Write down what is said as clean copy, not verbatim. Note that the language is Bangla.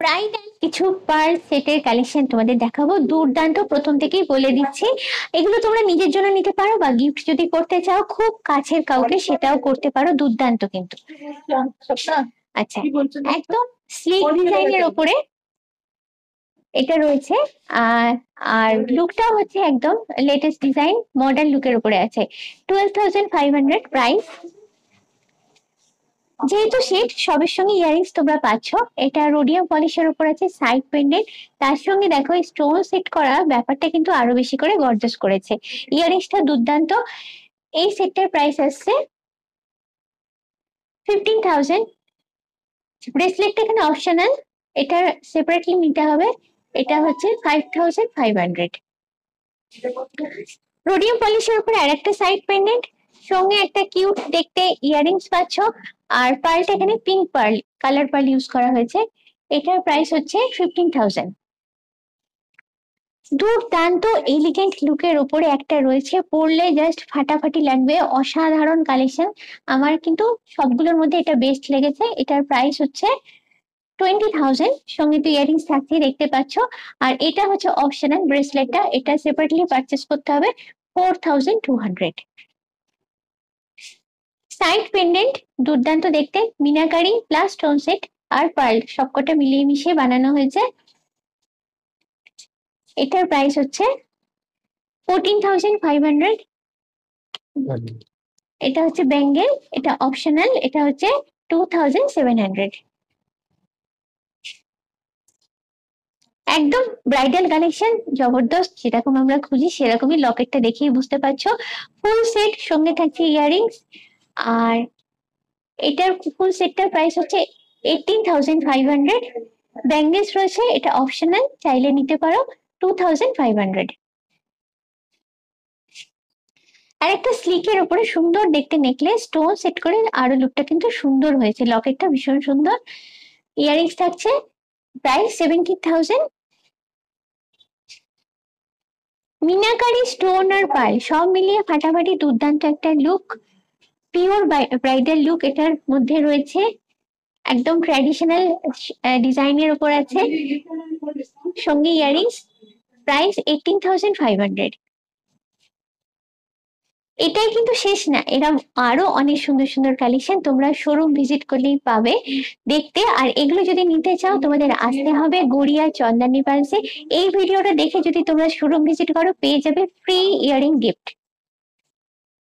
ব্রাইডাল কিছু পার্ল সেটের কালেকশন তোমাদের দেখাবো, দুর্দান্ত। প্রথম থেকেই বলে দিচ্ছি, এগুলো তোমরা নিজের জন্য নিতে পারো বা গিফট যদি করতে চাও খুব কাছের কাউকে সেটাও করতে পারো, দুর্দান্ত কিন্তু। আচ্ছা, একদম স্লিক ডিজাইনের ওপরে এটা রয়েছে। আর আর লুকটা হচ্ছে একদম লেটেস্ট ডিজাইন, মডার্ন লুকের উপরে আছে। 12,500 প্রাইস। যেহেতু সেট, সবের সঙ্গে ইয়ারিংস তোমরা পাচ্ছ। এটা রোডিয়াম পলিশের উপর আছে, সাইড পেন্ডেন্ট। তার সঙ্গে দেখো স্টোন সেট করা ব্যাপারটা কিন্তু আরো বেশি করে গর্জাস করেছে। ইয়ারিংসটা দুর্দান্ত। এই সেটটার প্রাইস আসছে 15,000। ব্রেসলেটটা এখানে অপশনাল, এটা সেপারেটলি নিতে হবে। এটা হচ্ছে 5,500। রোডিয়াম পলিশের উপরে আরেকটা সাইড পেন্ডেন্ট, সঙ্গে একটা কিউট দেখতে ইয়ারিংস পাচ্ছ। আর পার্লটা এখানে pink pearl, colour pearl use করা হয়েছে। এটার প্রাইস হচ্ছে 15,000। দুর্দান্ত এলিগেন্ট লুকের উপরে একটা রয়েছে, পরলে জাস্ট ফাটাফাটি লাগবে, অসাধারণ কালেকশন। আমার কিন্তু সবগুলোর মধ্যে এটা বেস্ট লেগেছে। এটার প্রাইস হচ্ছে 20,000, সঙ্গে তো ইয়ারিংস থাকতে দেখতে পাচ্ছ। আর এটা হচ্ছে অপশনাল ব্রেসলেটটা, এটা সেপারেটলি পারচেস করতে হবে 4,200। সাইড পেন্ডেন্ট দুর্দান্ত দেখতে, মিনাকারি প্লাস স্টোন সেট আর পার্ল সবকটা মিলিয়ে মিশিয়ে বানানো হয়েছে। এটার প্রাইস হচ্ছে 14,500। এটা হচ্ছে ব্যাঙ্গেল, এটা অপশনাল, এটা হচ্ছে 2,700। একদম ব্রাইডাল কালেকশন, জবরদস্ত। যেরকম আমরা খুঁজি সেরকমই, লকেটটা দেখেই বুঝতে পারছো। ফুল সেট, সঙ্গে থাকছে ইয়ারিংস। আর এটার ফুল সেটটার প্রাইস হচ্ছে 18,500। ব্যাঙ্গেলস রয়েছে, এটা অপশনাল, চাইলে নিতে পারো 2,500। আর একটা স্লিকের উপরে সুন্দর দেখতে নেকলেস, স্টোন সেট করে আরো লুকটা কিন্তু সুন্দর হয়েছে। লকেটটা ভীষণ সুন্দর। ইয়ারিংস থাকছে, প্রাইস 17,000। মিনাকারি স্টোন আর পার্ল সব মিলিয়ে ফাটাফাটি দুর্দান্ত একটা লুক, পিওর ব্রাইডাল লুক এটার মধ্যে রয়েছে। একদম ট্র্যাডিশনাল ডিজাইনের উপর আছে, সঙ্গে ইয়ারিংস। প্রাইস 18,500। এটাই কিন্তু শেষ না, এরকম আরো অনেক সুন্দর সুন্দর কালেকশন তোমরা শোরুম ভিজিট করলেই পাবে দেখতে। আর এগুলো যদি নিতে চাও তোমাদের আসতে হবে গড়িয়া চন্দানী পালসে। এই ভিডিওটা দেখে যদি তোমরা শোরুম ভিজিট করো পেয়ে যাবে ফ্রি ইয়ারিং গিফট।